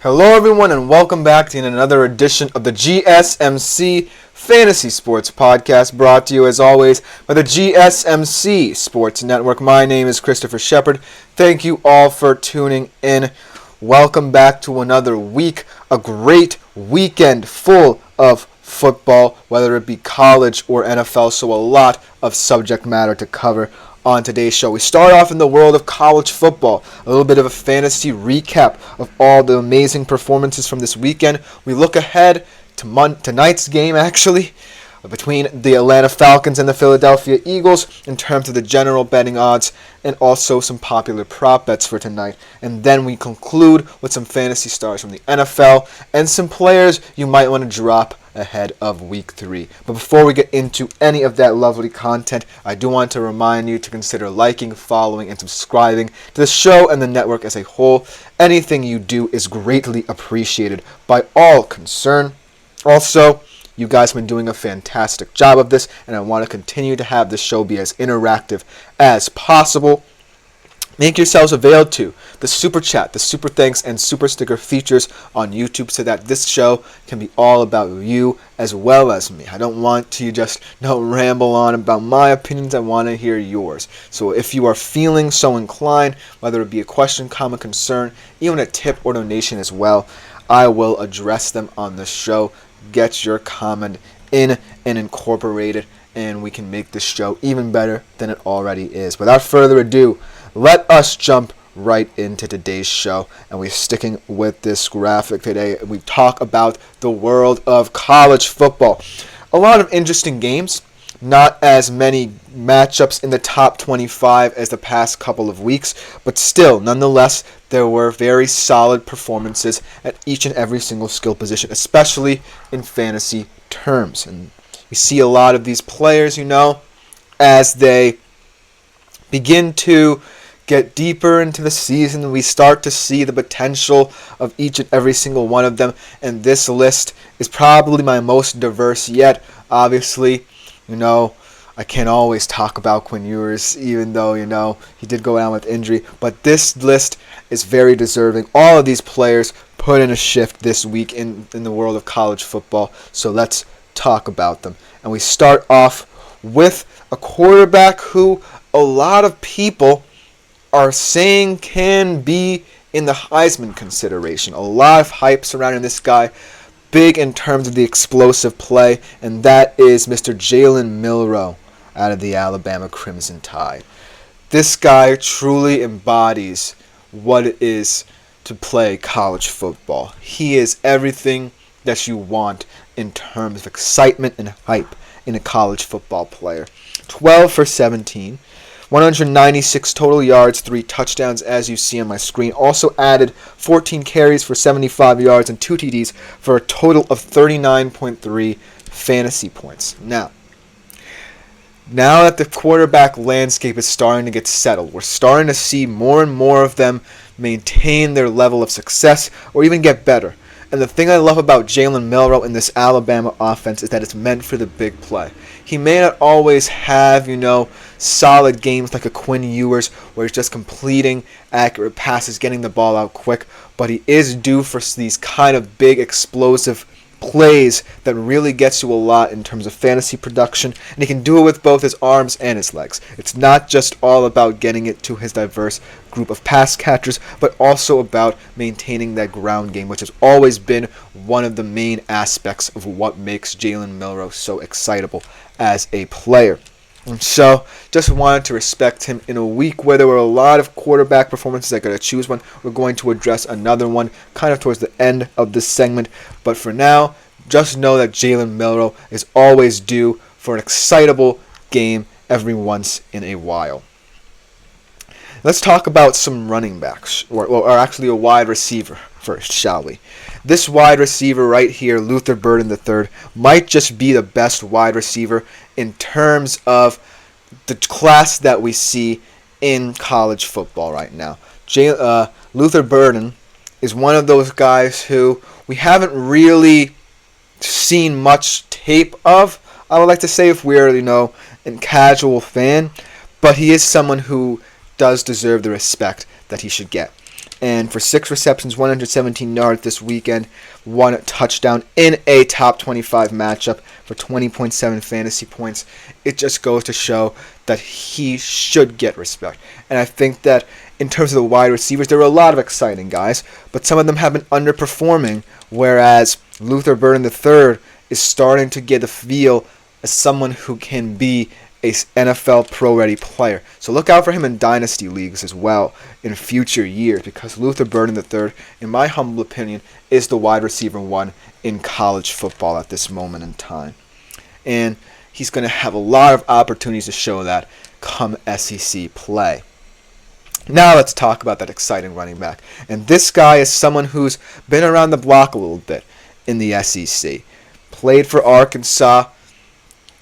Hello everyone and welcome back to another edition of the GSMC Fantasy Sports Podcast, brought to you as always by the GSMC Sports Network. My name is Christopher Shepard. Thank you all for tuning in. Welcome back to another week, a great weekend full of football, whether it be college or NFL, so a lot of subject matter to cover on today's show. We start off in the world of college football, a little bit of a fantasy recap of all the amazing performances from this weekend. We look ahead to tonight's game, actually, between the Atlanta Falcons and the Philadelphia Eagles in terms of the general betting odds and also some popular prop bets for tonight. And then we conclude with some fantasy stars from the NFL and some players you might want to drop ahead of Week 3. But before we get into any of that lovely content, I do want to remind you to consider liking, following, and subscribing to the show and the network as a whole. Anything you do is greatly appreciated by all concerned. Also, you guys have been doing a fantastic job of this, and I want to continue to have the show be as interactive as possible. Make yourselves available to the Super Chat, the Super Thanks, and Super Sticker features on YouTube so that this show can be all about you as well as me. I don't want to just ramble on about my opinions. I want to hear yours. So if you are feeling so inclined, whether it be a question, comment, concern, even a tip or donation as well, I will address them on the show. Get your comment in and incorporate it, and we can make this show even better than it already is. Without further ado, let us jump right into today's show, and we're sticking with this graphic today. We talk about the world of college football. A lot of interesting games, not as many matchups in the top 25 as the past couple of weeks, but still, nonetheless, there were very solid performances at each and every single skill position, especially in fantasy terms. And we see a lot of these players, as they begin to get deeper into the season, we start to see the potential of each and every single one of them. And this list is probably my most diverse yet. Obviously, I can't always talk about Quinn Ewers, even though, he did go down with injury. But this list is very deserving. All of these players put in a shift this week in the world of college football. So let's talk about them. And we start off with a quarterback who a lot of people are saying can be in the Heisman consideration. A lot of hype surrounding this guy. Big in terms of the explosive play, and that is Mr. Jalen Milroe out of the Alabama Crimson Tide. This guy truly embodies what it is to play college football. He is everything that you want in terms of excitement and hype in a college football player. 12 for 17. 196 total yards, 3 touchdowns, as you see on my screen. Also added 14 carries for 75 yards and 2 TDs for a total of 39.3 fantasy points. Now that the quarterback landscape is starting to get settled, we're starting to see more and more of them maintain their level of success or even get better. And the thing I love about Jalen Milroe in this Alabama offense is that it's meant for the big play. He may not always have, solid games like a Quinn Ewers where he's just completing accurate passes, getting the ball out quick, but he is due for these kind of big explosive plays that really gets you a lot in terms of fantasy production, and he can do it with both his arms and his legs. It's not just all about getting it to his diverse group of pass catchers, but also about maintaining that ground game, which has always been one of the main aspects of what makes Jalen Milroe so excitable as a player. And so, just wanted to respect him in a week where there were a lot of quarterback performances. I got to choose one. We're going to address another one kind of towards the end of this segment. But for now, just know that Jalen Milroe is always due for an excitable game every once in a while. Let's talk about some running backs, or actually a wide receiver first, shall we? This wide receiver right here, Luther Burden III, might just be the best wide receiver in terms of the class that we see in college football right now. Luther Burden is one of those guys who we haven't really seen much tape of, I would like to say, if we're, a casual fan, but he is someone who does deserve the respect that he should get. And for 6 receptions, 117 yards this weekend, 1 touchdown in a top 25 matchup for 20.7 fantasy points. It just goes to show that he should get respect. And I think that in terms of the wide receivers, there are a lot of exciting guys, but some of them have been underperforming, whereas Luther Burden III is starting to get the feel as someone who can be a NFL pro-ready player. So look out for him in Dynasty leagues as well in future years, because Luther Burden III, in my humble opinion, is the wide receiver 1 in college football at this moment in time. And he's going to have a lot of opportunities to show that come SEC play. Now let's talk about that exciting running back. And this guy is someone who's been around the block a little bit in the SEC. Played for Arkansas,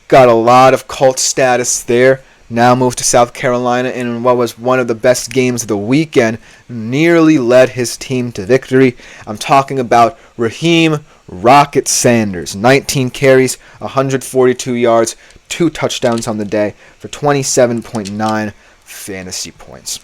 got a lot of cult status there, now moved to South Carolina, and in what was one of the best games of the weekend, nearly led his team to victory. I'm talking about Raheem Rocket Sanders. 19 carries, 142 yards, 2 touchdowns on the day for 27.9 fantasy points.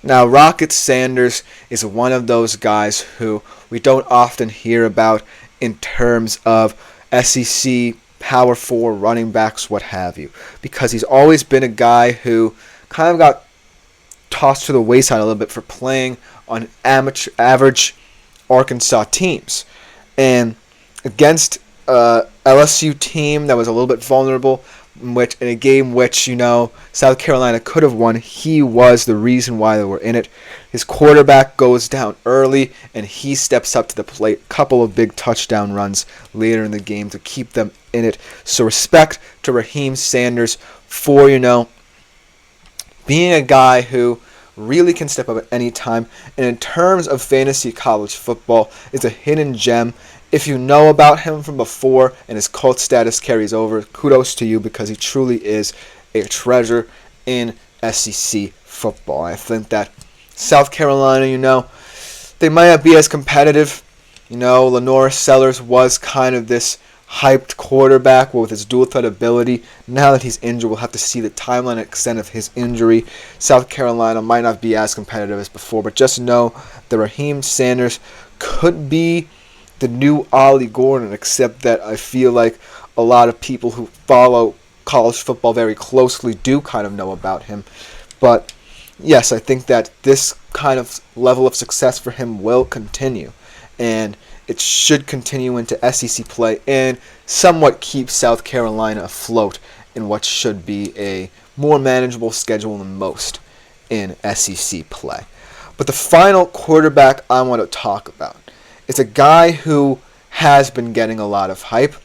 Now, Rocket Sanders is one of those guys who we don't often hear about in terms of SEC Power 4 running backs, what have you, because he's always been a guy who kind of got tossed to the wayside a little bit for playing on average Arkansas teams. And against LSU team that was a little bit vulnerable, in a game which, South Carolina could have won, he was the reason why they were in it. His quarterback goes down early, and he steps up to the plate. A couple of big touchdown runs later in the game to keep them in it. So respect to Raheem Sanders for, being a guy who really can step up at any time. And in terms of fantasy college football, it's a hidden gem. If you know about him from before and his cult status carries over, kudos to you, because he truly is a treasure in SEC football. I think that South Carolina, they might not be as competitive. Lenore Sellers was kind of this hyped quarterback with his dual threat ability. Now that he's injured, we'll have to see the timeline and extent of his injury. South Carolina might not be as competitive as before, but just know that Raheem Sanders could be the new Ollie Gordon, except that I feel like a lot of people who follow college football very closely do kind of know about him. But yes, I think that this kind of level of success for him will continue, and it should continue into SEC play and somewhat keep South Carolina afloat in what should be a more manageable schedule than most in SEC play. But the final quarterback I want to talk about is a guy who has been getting a lot of hype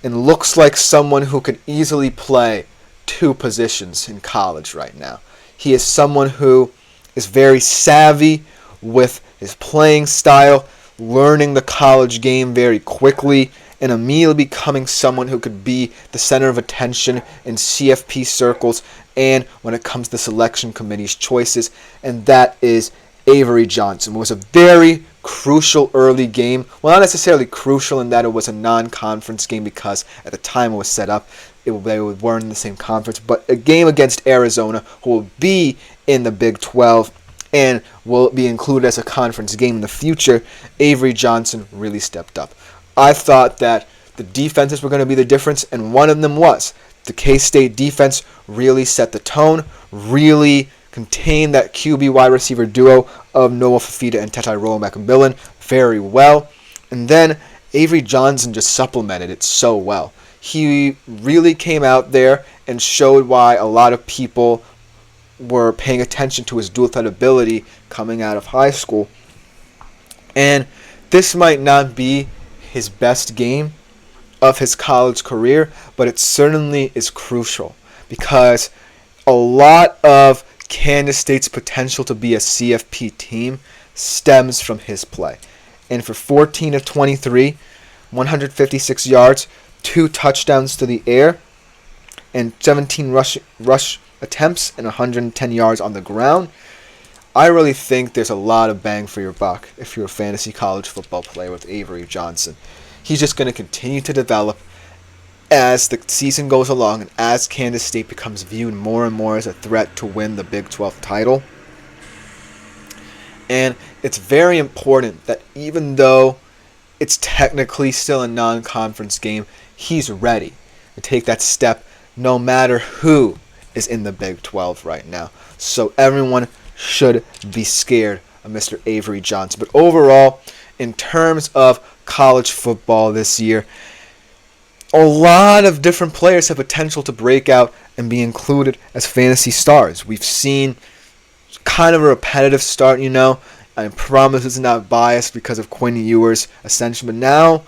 and looks like someone who could easily play 2 positions in college right now. He is someone who is very savvy with his playing style, learning the college game very quickly, and immediately becoming someone who could be the center of attention in CFP circles and when it comes to selection committee's choices, and that is Avery Johnson. It was a very crucial early game. Well, not necessarily crucial in that it was a non-conference game, because at the time it was set up, they weren't in the same conference, but a game against Arizona, who will be in the Big 12 and will be included as a conference game in the future. Avery Johnson really stepped up. I thought that the defenses were going to be the difference, and one of them was. The K-State defense really set the tone, really contained that QB wide receiver duo of Noah Fafita and Tetairoa McMillan very well. And then Avery Johnson just supplemented it so well. He really came out there and showed why a lot of people were paying attention to his dual threat ability coming out of high school. And this might not be his best game of his college career, but it certainly is crucial, because a lot of Kansas State's potential to be a CFP team stems from his play. And for 14 of 23, 156 yards, 2 touchdowns to the air, and 17 rush attempts and 110 yards on the ground, I really think there's a lot of bang for your buck if you're a fantasy college football player with Avery Johnson. He's just going to continue to develop as the season goes along and as Kansas State becomes viewed more and more as a threat to win the Big 12 title. And it's very important that even though it's technically still a non-conference game, he's ready to take that step no matter who is in the Big 12 right now. So everyone should be scared of Mr. Avery Johnson. But overall, in terms of college football this year, a lot of different players have potential to break out and be included as fantasy stars. We've seen kind of a repetitive start, I promise it's not biased because of Quinn Ewers' ascension. But now,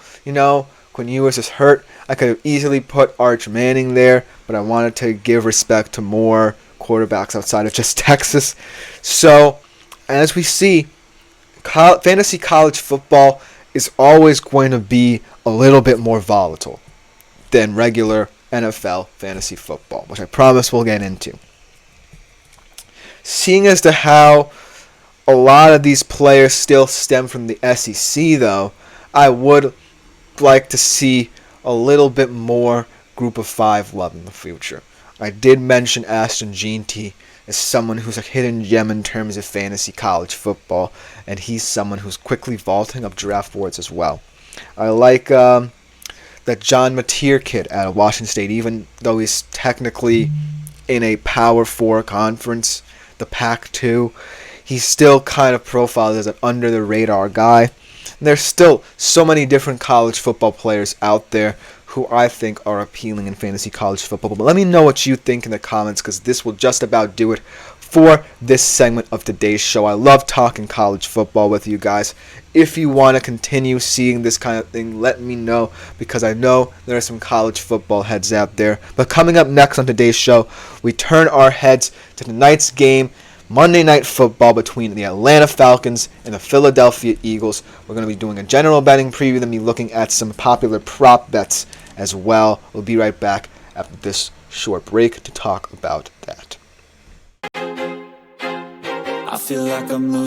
Quinn Ewers is hurt. I could have easily put Arch Manning there, but I wanted to give respect to more quarterbacks outside of just Texas. So, as we see, fantasy college football is always going to be a little bit more volatile than regular NFL fantasy football, which I promise we'll get into. Seeing as to how a lot of these players still stem from the SEC, though, I would like to see a little bit more Group of 5 love in the future. I did mention Ashton Jeanty as someone who's a hidden gem in terms of fantasy college football, and he's someone who's quickly vaulting up draft boards as well. I like that John Mateer kid out of Washington State, even though he's technically in a Power 4 conference, the Pac-2, he's still kind of profiled as an under-the-radar guy. And there's still so many different college football players out there who I think are appealing in fantasy college football. But let me know what you think in the comments, because this will just about do it for this segment of today's show. I love talking college football with you guys. If you want to continue seeing this kind of thing, let me know, because I know there are some college football heads out there. But coming up next on today's show, we turn our heads to tonight's game, Monday Night Football between the Atlanta Falcons and the Philadelphia Eagles. We're going to be doing a general betting preview, then be looking at some popular prop bets as well. We'll be right back after this short break to talk about that. I feel like I'm losing.